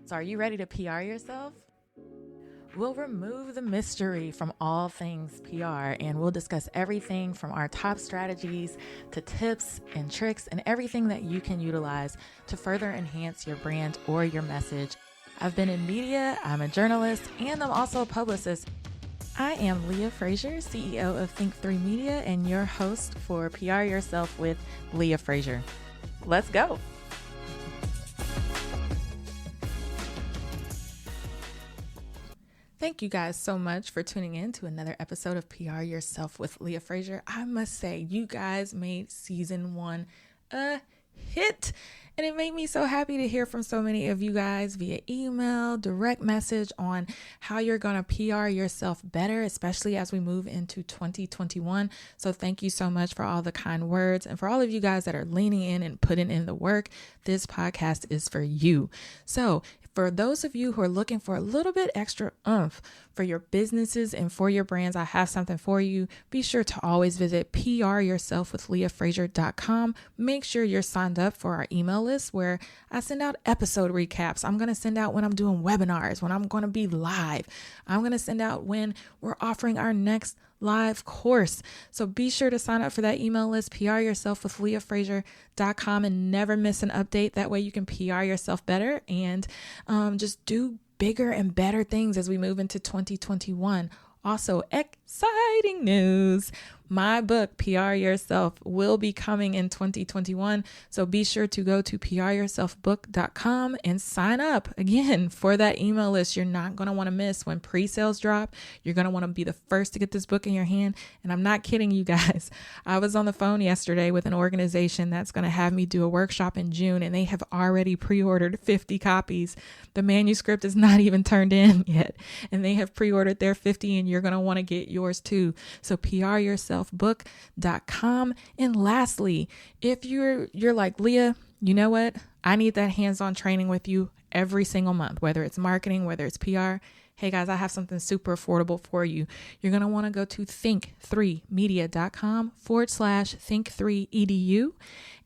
So are you ready to PR yourself? We'll remove the mystery from all things PR, and we'll discuss everything from our top strategies to tips and tricks and everything that you can utilize to further enhance your brand or your message. I've been in media, I'm a journalist, and I'm also a publicist. I am Leah Frazier, CEO of Think3 Media, and your host for PR Yourself with Leah Frazier. Let's go. Thank you guys so much for tuning in to another episode of PR Yourself with Leah Frazier. I must say, you guys made season 1 a hit, and it made me so happy to hear from so many of you guys via email, direct message on how you're going to PR yourself better, especially as we move into 2021. So thank you so much for all the kind words, and for all of you guys that are leaning in and putting in the work. This podcast is for you. So for those of you who are looking for a little bit extra oomph for your businesses and for your brands, I have something for you. Be sure to always visit pryourselfwithleahfrazier.com. Make sure you're signed up for our email list where I send out episode recaps. I'm going to send out when I'm doing webinars, when I'm going to be live. I'm going to send out when we're offering our next live course. So be sure to sign up for that email list, pryourselfwithleahfrazier.com, and never miss an update. That way you can PR yourself better and just do bigger and better things as we move into 2021. Also, exciting news. My book, PR Yourself, will be coming in 2021. So be sure to go to pryourselfbook.com and sign up again for that email list. You're not going to want to miss when pre-sales drop. You're going to want to be the first to get this book in your hand. And I'm not kidding you guys. I was on the phone yesterday with an organization that's going to have me do a workshop in June, and they have already pre-ordered 50 copies. The manuscript is not even turned in yet, and they have pre-ordered their 50, and you're going to want to get yours too. So pryourselfbook.com. And lastly, if you're like, Leah, you know what? I need that hands-on training with you every single month, whether it's marketing, whether it's PR. Hey guys, I have something super affordable for you. You're going to want to go to think3media.com/think3edu,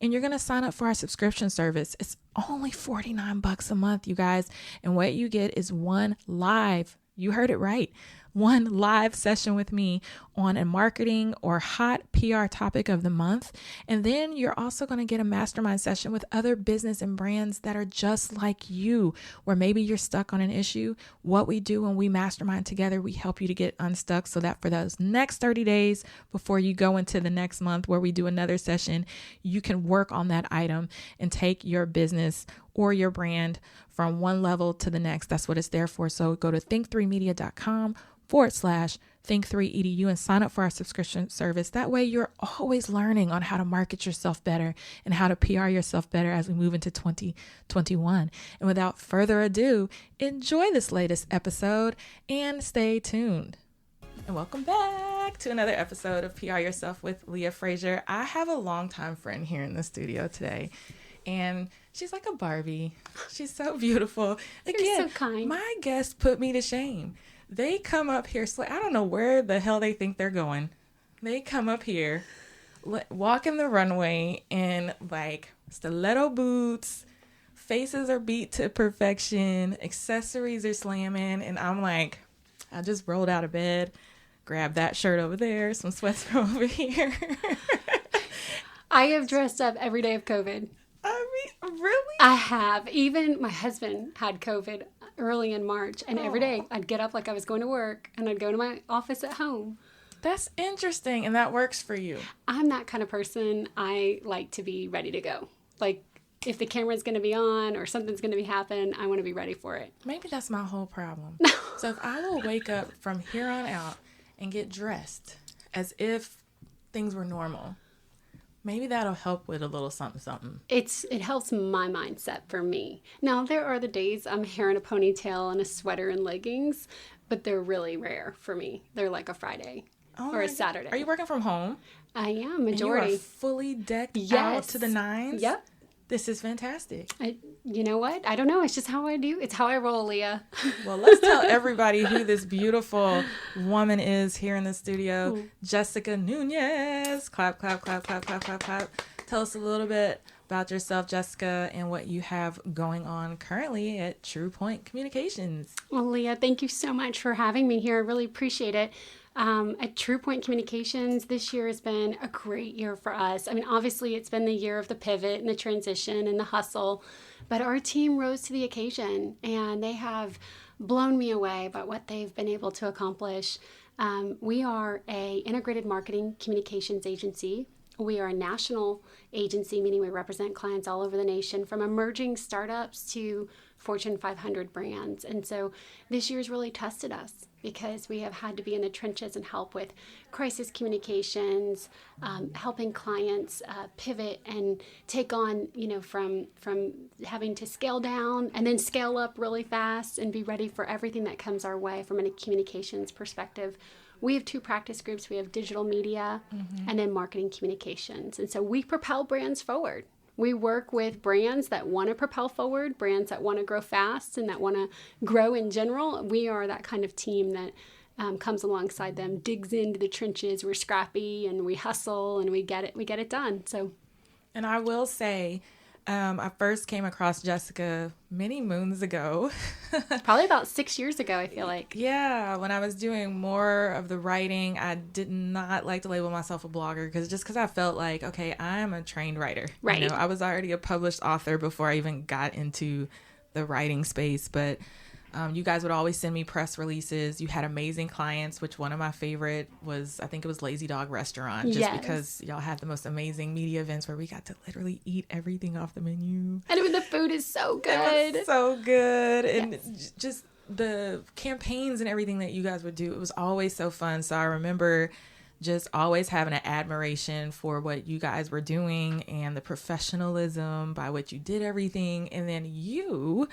and you're going to sign up for our subscription service. It's only $49 a month, you guys. And what you get is one live, you heard it right, one live session with me on a marketing or hot PR topic of the month. And then you're also going to get a mastermind session with other business and brands that are just like you, where maybe you're stuck on an issue. What we do when we mastermind together, we help you to get unstuck so that for those next 30 days before you go into the next month where we do another session, you can work on that item and take your business or your brand from one level to the next. That's what it's there for. So go to think3media.com/think3edu and sign up for our subscription service. That way you're always learning on how to market yourself better and how to PR yourself better as we move into 2021. And without further ado, enjoy this latest episode and stay tuned. And welcome back to another episode of PR Yourself with Leah Frazier. I have a longtime friend here in the studio today, and she's like a Barbie. She's so beautiful. Again, you're so kind. My guests put me to shame. They come up here, I don't know where the hell they think they're going. They come up here, walking the runway in like stiletto boots, faces are beat to perfection, accessories are slamming, and I'm like, I just rolled out of bed, grabbed that shirt over there, some sweats from over here. I have dressed up every day of COVID. I mean, really? I have. Even my husband had COVID early in March, and every day I'd get up like I was going to work, and I'd go to my office at home. That's interesting, and that works for you. I'm that kind of person. I like to be ready to go. Like, if the camera's going to be on or something's going to be happening, I want to be ready for it. Maybe that's my whole problem. So if I will wake up from here on out and get dressed as if things were normal, maybe that'll help with a little something. It helps my mindset for me. Now, there are the days I'm hair in a ponytail and a sweater and leggings, but they're really rare for me. They're like a Friday or a Saturday. Are you working from home? I am, majority. And you are fully decked out to the nines? Yep. This is fantastic. You know what? I don't know. It's just how I do. It's how I roll, Leah. Well, let's tell everybody who this beautiful woman is here in the studio. Jessica Nunez. Clap, clap, clap, clap, clap, clap, clap. Tell us a little bit about yourself, Jessica, and what you have going on currently at TruePoint Communications. Well, Leah, thank you so much for having me here. I really appreciate it. At TruePoint Communications, this year has been a great year for us. I mean, obviously, it's been the year of the pivot and the transition and the hustle, but our team rose to the occasion, and they have blown me away about what they've been able to accomplish. We are a integrated marketing communications agency. We are a national agency, meaning we represent clients all over the nation, from emerging startups to Fortune 500 brands. And so this year's really tested us because we have had to be in the trenches and help with crisis communications, helping clients pivot and take on, from having to scale down and then scale up really fast and be ready for everything that comes our way from a communications perspective. We have two practice groups. We have digital media and then marketing communications. And so we propel brands forward. We work with brands that want to propel forward, brands that want to grow fast and that want to grow in general. We are that kind of team that comes alongside them, digs into the trenches. We're scrappy and we hustle and we get it done. And I will say, I first came across Jessica many moons ago. Probably about 6 years ago, I feel like. Yeah, when I was doing more of the writing, I did not like to label myself a blogger because I felt like, okay, I'm a trained writer. Right. I was already a published author before I even got into the writing space, but you guys would always send me press releases. You had amazing clients, which one of my favorite was, I think it was Lazy Dog Restaurant, just because y'all had the most amazing media events where we got to literally eat everything off the menu. And the food is so good. It was so good. And just the campaigns and everything that you guys would do, it was always so fun. So I remember just always having an admiration for what you guys were doing and the professionalism by which you did everything. And then you,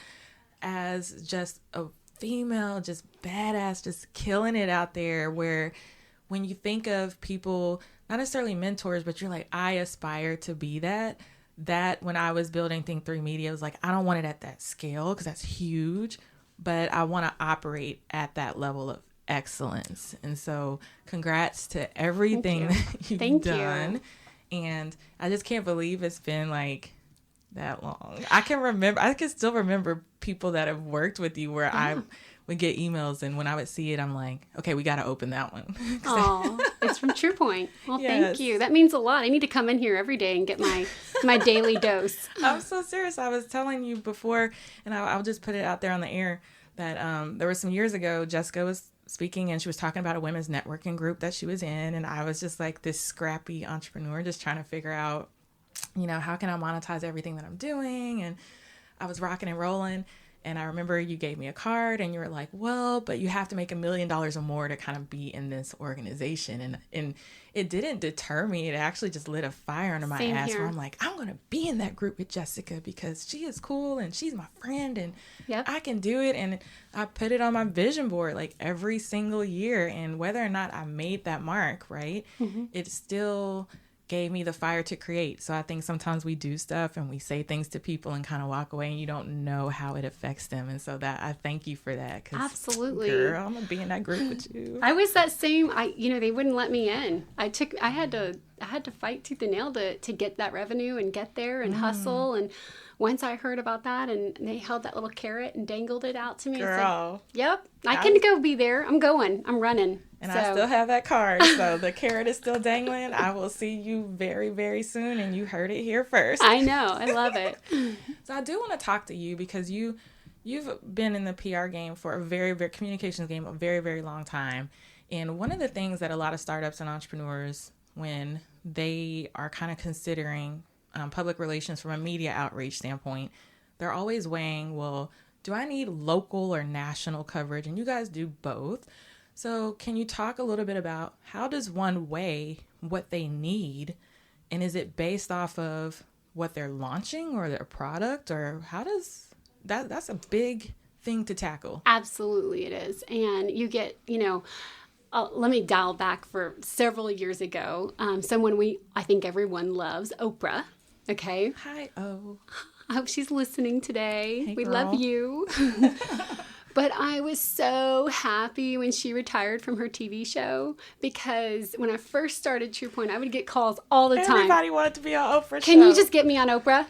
as just a female, just badass, just killing it out there, where when you think of people, not necessarily mentors, but you're like, I aspire to be that when I was building Think 3 Media, I was like, I don't want it at that scale because that's huge, but I want to operate at that level of excellence. And so congrats to everything that you've done. And I just can't believe it's been like that long. I can still remember people that have worked with you where I would get emails, and when I would see it, I'm like, okay, we got to open that one. Oh, it's from TruePoint. Well, thank you. That means a lot. I need to come in here every day and get my daily dose. I'm so serious. I was telling you before, and I'll just put it out there on the air, that there was some years ago, Jessica was speaking and she was talking about a women's networking group that she was in, and I was just like this scrappy entrepreneur just trying to figure out, how can I monetize everything that I'm doing? And I was rocking and rolling. And I remember you gave me a card and you were like, well, but you have to make $1 million or more to kind of be in this organization. And it didn't deter me. It actually just lit a fire under my ass where I'm like, I'm going to be in that group with Jessica because she is cool and she's my friend and I can do it. And I put it on my vision board like every single year. And whether or not I made that mark, right, it still gave me the fire to create. So I think sometimes we do stuff and we say things to people and kind of walk away and you don't know how it affects them. And so that I thank you for that. Absolutely. Girl, I'm going to be in that group with you. I was that same, they wouldn't let me in. I had to fight tooth and nail to get that revenue and get there and hustle. And once I heard about that and they held that little carrot and dangled it out to me, girl, I said, yep, I can go be there. I'm going. I'm running. And I still have that card. So the carrot is still dangling. I will see you very, very soon. And you heard it here first. I know. I love it. So I do want to talk to you because you've been in the PR game for a very, very communications game, a very, very long time. And one of the things that a lot of startups and entrepreneurs, when they are kind of considering public relations from a media outreach standpoint, they're always weighing, well, do I need local or national coverage? And you guys do both. So can you talk a little bit about how does one weigh what they need? And is it based off of what they're launching or their product? Or how does that's a big thing to tackle. Absolutely it is. And you get, let me dial back for several years ago. Someone I think everyone loves, Oprah. Okay. Hi, O. I hope she's listening today. Hey, we girl. love you. But I was so happy when she retired from her TV show, because when I first started TruePoint, I would get calls all the time. Everybody wanted to be on Oprah. Can you just get me on Oprah?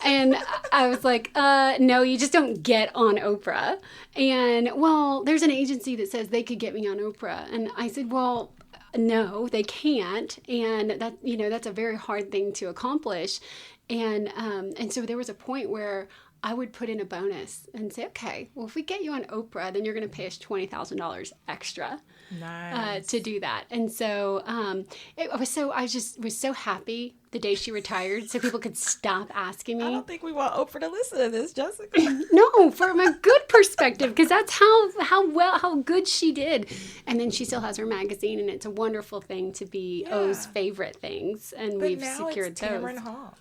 And I was like, no, you just don't get on Oprah. And, well, there's an agency that says they could get me on Oprah. And I said, well, no, they can't. And that, that's a very hard thing to accomplish. And so there was a point where I would put in a bonus and say, okay, well, if we get you on Oprah, then you're going to pay us $20,000 extra. Nice. To do that. And so I just was so happy the day she retired, so people could stop asking me. I don't think we want Oprah to listen to this, Jessica. No, from a good perspective, because that's how good she did. And then she still has her magazine, and it's a wonderful thing to be O's favorite things, and but we've now secured it's those. Tamron Hall.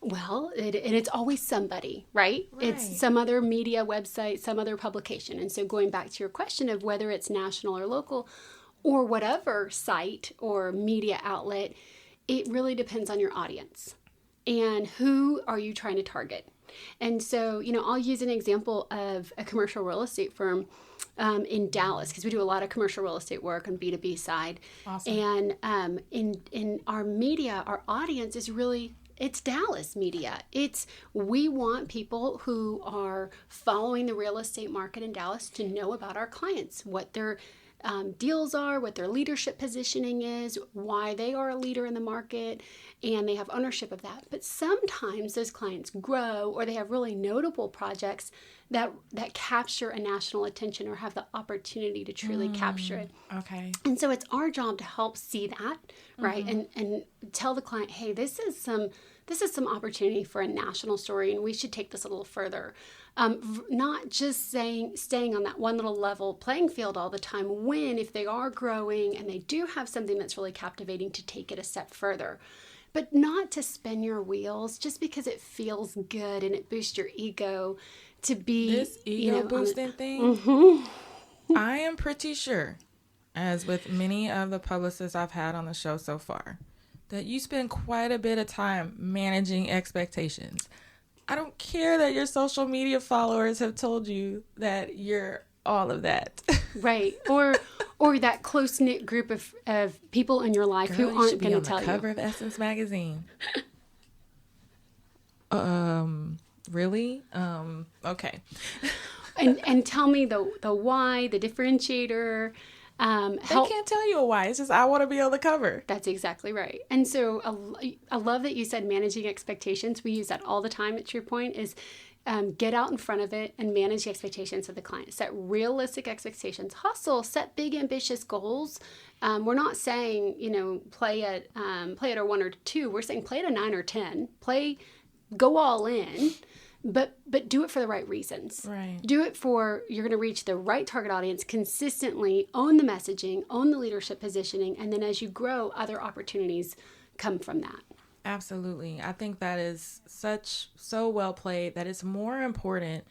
Well, and it's always somebody, right? It's some other media website, some other publication. And so going back to your question of whether it's national or local or whatever site or media outlet, it really depends on your audience and who are you trying to target. And so, I'll use an example of a commercial real estate firm in Dallas, because we do a lot of commercial real estate work on B2B side. Awesome. And in our media, our audience is really... It's Dallas media. We want people who are following the real estate market in Dallas to know about our clients, what their deals are, what their leadership positioning is, why they are a leader in the market, and they have ownership of that. But sometimes those clients grow, or they have really notable projects that capture a national attention or have the opportunity to truly capture it. Okay. And so it's our job to help see that, right? And tell the client, hey, this is some opportunity for a national story, and we should take this a little further. Not just staying on that one little level playing field all the time, when if they are growing and they do have something that's really captivating, to take it a step further. But not to spin your wheels just because it feels good and it boosts your ego to be... This ego boosting thing, I am pretty sure, as with many of the publicists I've had on the show so far, that you spend quite a bit of time managing expectations. I don't care that your social media followers have told you that you're all of that. Right. Or that close-knit group of people in your life who aren't going to tell you. Cover of Essence magazine. Really? Okay. And tell me the why, the differentiator. They can't tell you a why. It's just, I want to be on the cover. That's exactly right. And so I love that you said managing expectations. We use that all the time at TruePoint, is get out in front of it and manage the expectations of the client. Set realistic expectations. Hustle. Set big, ambitious goals. We're not saying, play at a 1 or 2. We're saying play at a 9 or 10. Go all in. But do it for the right reasons. Right. Do it you're going to reach the right target audience consistently, own the messaging, own the leadership positioning, and then as you grow, other opportunities come from that. Absolutely. I think that is so well played, that it's more important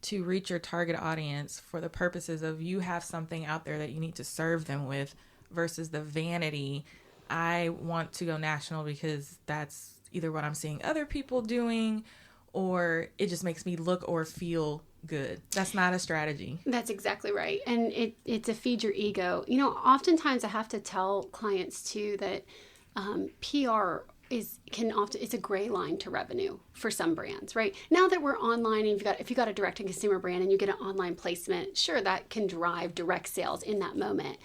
to reach your target audience for the purposes of you have something out there that you need to serve them with, versus the vanity. I want to go national because that's either what I'm seeing other people doing, or it just makes me look or feel good. That's not a strategy. That's exactly right. And it's a feed your ego. Oftentimes I have to tell clients too that PR it's a gray line to revenue for some brands, right? Now that we're online, and if you've got a direct to consumer brand and you get an online placement, sure, that can drive direct sales in that moment.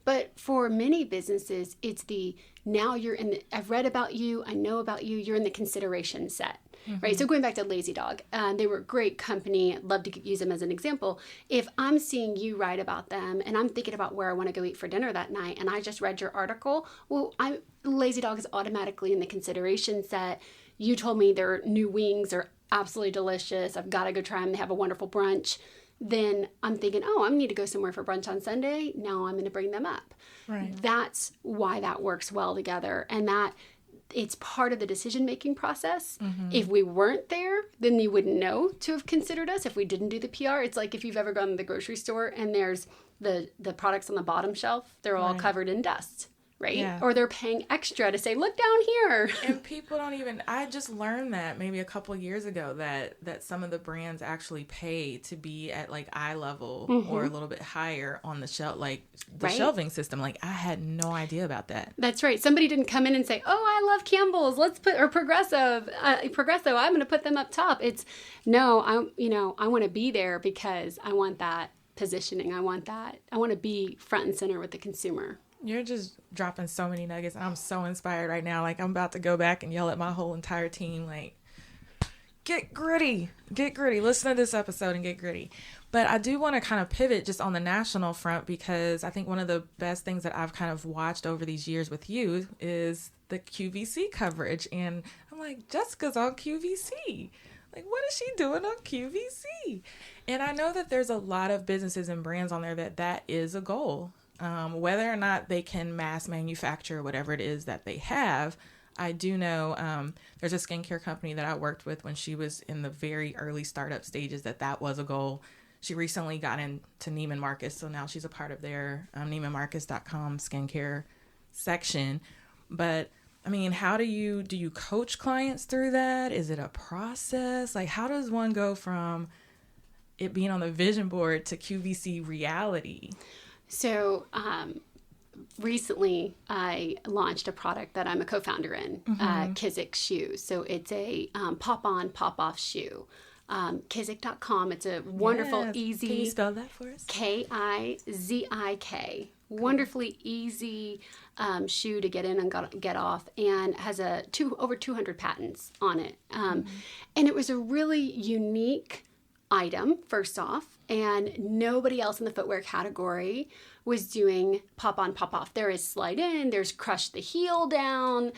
But for many businesses, it's I've read about you, I know about you, you're in the consideration set. Right. So going back to Lazy Dog, they were a great company. I'd love to use them as an example. If I'm seeing you write about them and I'm thinking about where I want to go eat for dinner that night, and I just read your article, well, Lazy Dog is automatically in the consideration set. You told me their new wings are absolutely delicious. I've got to go try them. They have a wonderful brunch. Then I'm thinking, I need to go somewhere for brunch on Sunday. Now I'm going to bring them up. Right. That's why that works well together. And that it's part of the decision-making process. Mm-hmm. If we weren't there, then you wouldn't know to have considered us if we didn't do the PR. It's like if you've ever gone to the grocery store and there's the products on the bottom shelf, they're all covered in dust, right? Yeah. Or they're paying extra to say, look down here. And people don't even, I just learned that maybe a couple years ago that some of the brands actually pay to be at like eye level or a little bit higher on the shelf, like the shelving system. Like I had no idea about that. That's right. Somebody didn't come in and say, oh, I love Campbell's. Let's put, or Progresso, I'm going to put them up top. It's no, I want to be there because I want that positioning. I want to be front and center with the consumer. You're just dropping so many nuggets. I'm so inspired right now. Like I'm about to go back and yell at my whole entire team. Like, get gritty. Listen to this episode and get gritty. But I do want to kind of pivot just on the national front, because I think one of the best things that I've kind of watched over these years with you is the QVC coverage. And I'm like, Jessica's on QVC. Like, what is she doing on QVC? And I know that there's a lot of businesses and brands on there that is a goal. Whether or not they can mass manufacture whatever it is that they have, I do know there's a skincare company that I worked with when she was in the very early startup stages that was a goal. She recently got into Neiman Marcus, so now she's a part of their NeimanMarcus.com skincare section. But I mean, how do you coach clients through that? Is it a process? Like, how does one go from it being on the vision board to QVC reality? So recently I launched a product that I'm a co-founder in, Kizik Shoes. So it's a pop-on, pop-off shoe. Kizik.com. It's a wonderful, easy. Can you spell that for us? Kizik. Wonderfully easy shoe to get in and get off, and has over 200 patents on it. And it was a really unique item, first off, and nobody else in the footwear category was doing pop on, pop off. There is slide in, there's crush the heel down,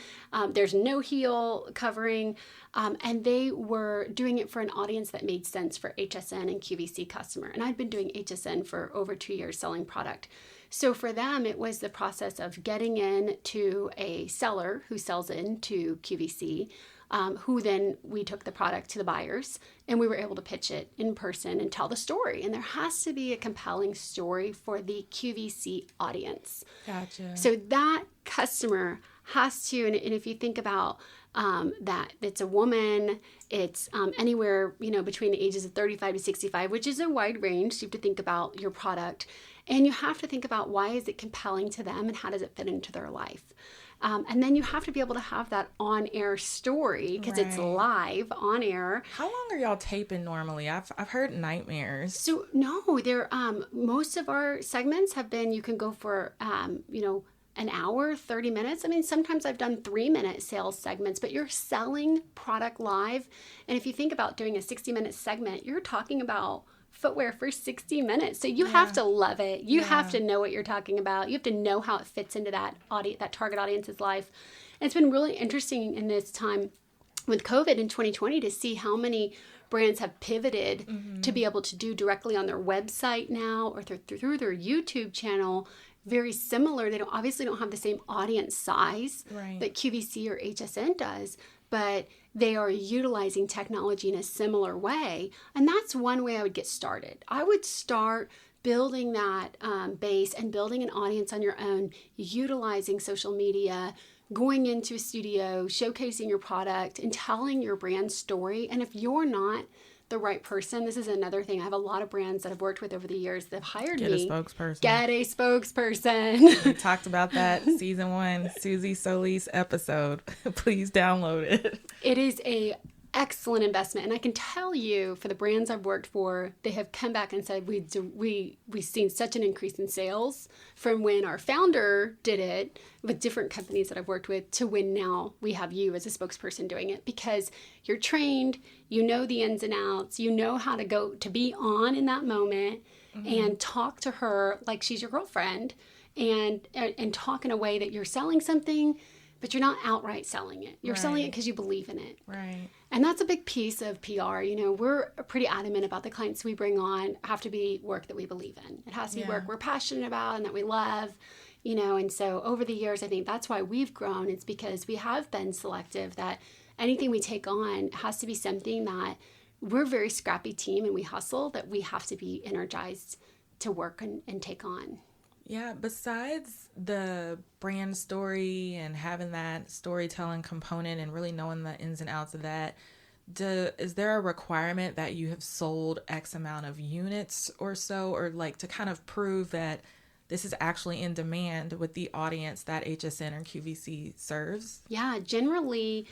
there's no heel covering, and they were doing it for an audience that made sense for HSN and QVC customer. And I'd been doing HSN for over 2 years selling product. So for them, it was the process of getting in to a seller who sells into QVC, who then we took the product to the buyers, and we were able to pitch it in person and tell the story. And there has to be a compelling story for the QVC audience. Gotcha. So that customer has to, and if you think about that, it's a woman, it's anywhere, between the ages of 35 to 65, which is a wide range. You have to think about your product, and you have to think about why is it compelling to them and how does it fit into their life. And then you have to be able to have that on-air story because it's live on air. How long are y'all taping normally? I've heard nightmares. So no, there most of our segments have been, you can go for an hour, 30 minutes. I mean, sometimes I've done 3-minute sales segments, but you're selling product live. And if you think about doing a 60-minute segment, you're talking about footwear for 60 minutes. So you have to love it. You have to know what you're talking about. You have to know how it fits into that target audience's life. And it's been really interesting in this time with COVID in 2020 to see how many brands have pivoted to be able to do directly on their website now or through their YouTube channel. Very similar. They obviously don't have the same audience size that QVC or HSN does, but they are utilizing technology in a similar way. And that's one way I would get started. I would start building that base and building an audience on your own, utilizing social media, going into a studio, showcasing your product, and telling your brand story. And if you're not the right person, this is another thing. I have a lot of brands that I've worked with over the years that have hired me. Get a spokesperson. We talked about that season 1, Susie Solis episode. Please download it. It is a excellent investment. And I can tell you, for the brands I've worked for, they have come back and said, we've seen such an increase in sales from when our founder did it with different companies that I've worked with to when now we have you as a spokesperson doing it, because you're trained, you know the ins and outs, you know how to go to be on in that moment and talk to her like she's your girlfriend and talk in a way that you're selling something, but you're not outright selling it. You're selling it because you believe in it. Right. And that's a big piece of PR. We're pretty adamant about the clients we bring on have to be work that we believe in. It has to be work we're passionate about and that we love, and so over the years, I think that's why we've grown. It's because we have been selective that anything we take on has to be something that we're a very scrappy team and we hustle, that we have to be energized to work and take on. Yeah, besides the brand story and having that storytelling component and really knowing the ins and outs of that, is there a requirement that you have sold X amount of units or so, or like to kind of prove that this is actually in demand with the audience that HSN or QVC serves? Yeah, generally,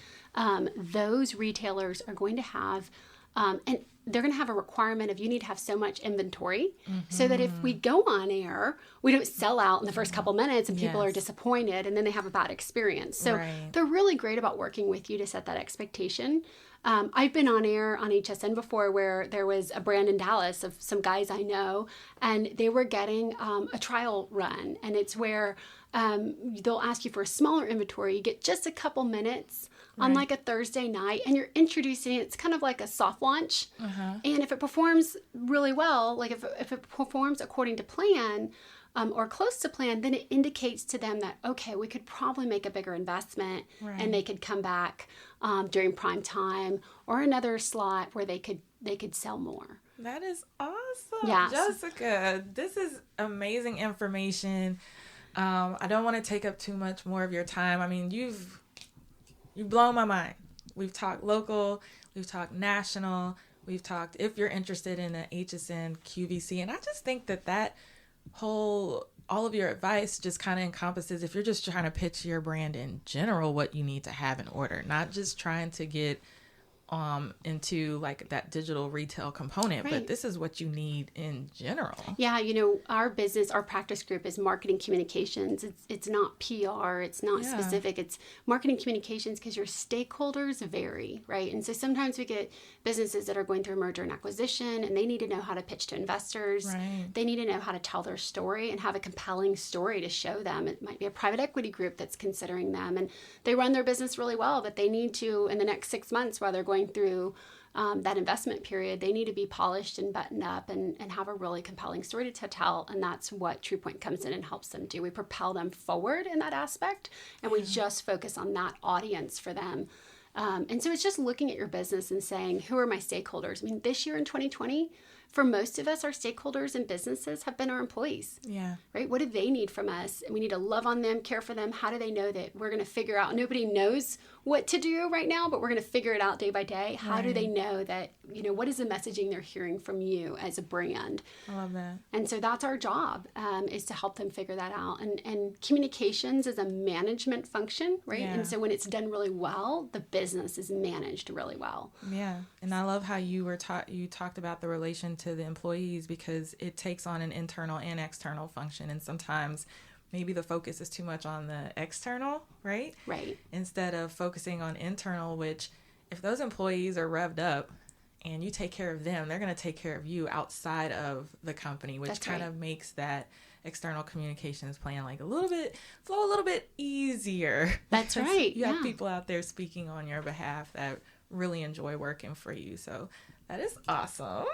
those retailers are going to have, and they're going to have a requirement of you need to have so much inventory so that if we go on air, we don't sell out in the first couple minutes and people are disappointed and then they have a bad experience. So they're really great about working with you to set that expectation. I've been on air on HSN before where there was a brand in Dallas of some guys I know, and they were getting a trial run. And it's where they'll ask you for a smaller inventory. You get just a couple minutes on like a Thursday night, and you're introducing it. It's kind of like a soft launch. And if it performs really well, like if it performs according to plan, or close to plan, then it indicates to them that, okay, we could probably make a bigger investment and they could come back during prime time or another slot where they could sell more. That is awesome. Yeah. Jessica, this is amazing information. I don't want to take up too much more of your time. I mean, you've blown my mind. We've talked local, we've talked national, we've talked if you're interested in an HSN QVC. And I just think that all of your advice just kind of encompasses, if you're just trying to pitch your brand in general, what you need to have in order, not just trying to get into like that digital retail component, but this is what you need in general. Yeah, our business, our practice group is marketing communications. It's not PR, it's not specific, it's marketing communications because your stakeholders vary, right? And so sometimes we get businesses that are going through merger and acquisition and they need to know how to pitch to investors. They need to know how to tell their story and have a compelling story to show them. It might be a private equity group that's considering them and they run their business really well, but they need to, in the next 6 months while they're going through that investment period, they need to be polished and buttoned up and have a really compelling story to tell. And that's what TruePoint comes in and helps them do. We propel them forward in that aspect, and we just focus on that audience for them. And so it's just looking at your business and saying, who are my stakeholders? I mean, this year in 2020, for most of us, our stakeholders and businesses have been our employees. Right? What do they need from us? And we need to love on them, care for them. How do they know that we're going to figure out? Nobody knows what to do right now, but we're going to figure it out day by day. How do they know that, what is the messaging they're hearing from you as a brand? I love that. And so that's our job, is to help them figure that out. And communications is a management function, right? And so when it's done really well, the business is managed really well. Yeah. And I love how you talked about the relation to the employees, because it takes on an internal and external function. And sometimes maybe the focus is too much on the external, right? Instead of focusing on internal, which if those employees are revved up and you take care of them, they're going to take care of you outside of the company, which kind of makes that external communications plan flow a little bit easier. That's right. You have people out there speaking on your behalf that really enjoy working for you. So that is awesome.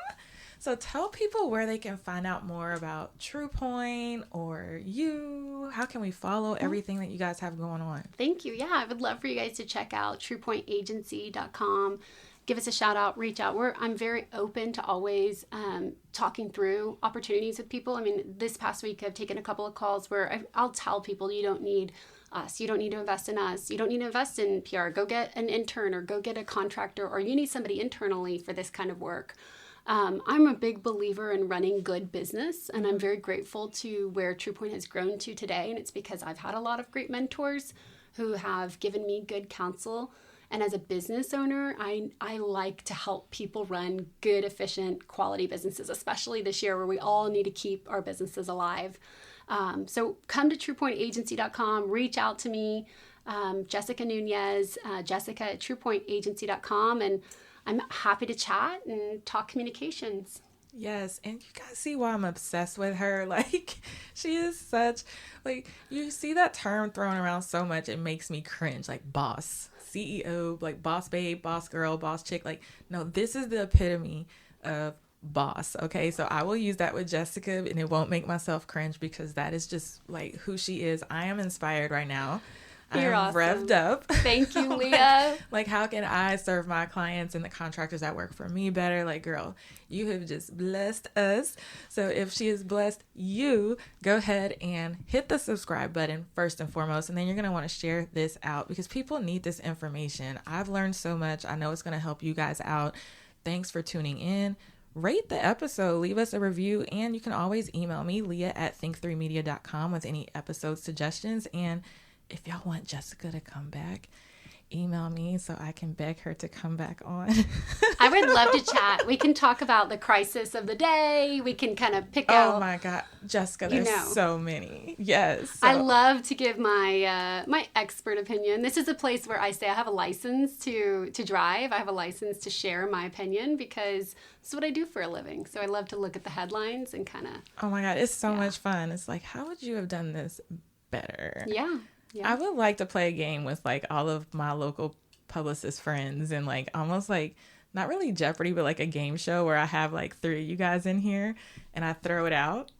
So tell people where they can find out more about TruePoint or you. How can we follow everything that you guys have going on? Thank you. Yeah, I would love for you guys to check out TruePointAgency.com. Give us a shout out, reach out. I'm very open to always talking through opportunities with people. I mean, this past week I've taken a couple of calls where I'll tell people, you don't need us. You don't need to invest in us. You don't need to invest in PR. Go get an intern or go get a contractor, or you need somebody internally for this kind of work. I'm a big believer in running good business, and I'm very grateful to where TruePoint has grown to today. And it's because I've had a lot of great mentors who have given me good counsel. And as a business owner, I like to help people run good, efficient, quality businesses, especially this year where we all need to keep our businesses alive. So come to TruePointAgency.com, reach out to me, Jessica Nunez, Jessica at TruePointAgency.com, and I'm happy to chat and talk communications. Yes, and you guys see why I'm obsessed with her. She is such, you see that term thrown around so much, it makes me cringe, boss, CEO, boss babe, boss girl, boss chick. No, this is the epitome of boss. Okay, so I will use that with Jessica, and it won't make myself cringe because that is just who she is. I am inspired right now. You're I'm awesome. revved up. Thank you, Leah. Like, how can I serve my clients and the contractors that work for me better? Like, girl, you have just blessed us. So if she has blessed you, go ahead and hit the subscribe button first and foremost. And then you're going to want to share this out because people need this information. I've learned so much. I know it's going to help you guys out. Thanks for tuning in. Rate the episode, leave us a review, and you can always email me, Leah at think3media.com with any episode suggestions. And if y'all want Jessica to come back, email me so I can beg her to come back on. I would love to chat. We can talk about the crisis of the day. We can kind of pick out. Oh my God, Jessica, there's so many. Yes. So. I love to give my my expert opinion. This is a place where I say I have a license to drive. I have a license to share my opinion because this is what I do for a living. So I love to look at the headlines and kind of. Oh my God, it's so much fun. It's like, how would you have done this better? Yeah. I would like to play a game with like all of my local publicist friends and like almost like not really Jeopardy, but like a game show where I have like 3 of you guys in here and I throw it out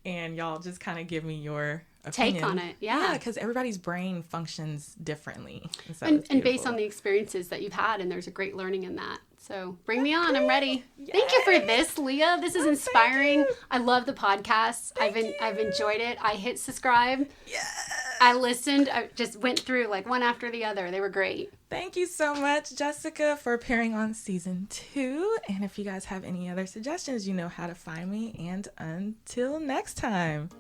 and y'all just kind of give me your opinion. Take on it. Yeah. Because everybody's brain functions differently. So and based on the experiences that you've had, and there's a great learning in that. So bring me on. I'm ready. Yay. Thank you for this, Leah. This is inspiring. I love the podcast. I've enjoyed it. I hit subscribe. Yes. I listened. I just went through like one after the other. They were great. Thank you so much, Jessica, for appearing on season 2. And if you guys have any other suggestions, you know how to find me. And until next time.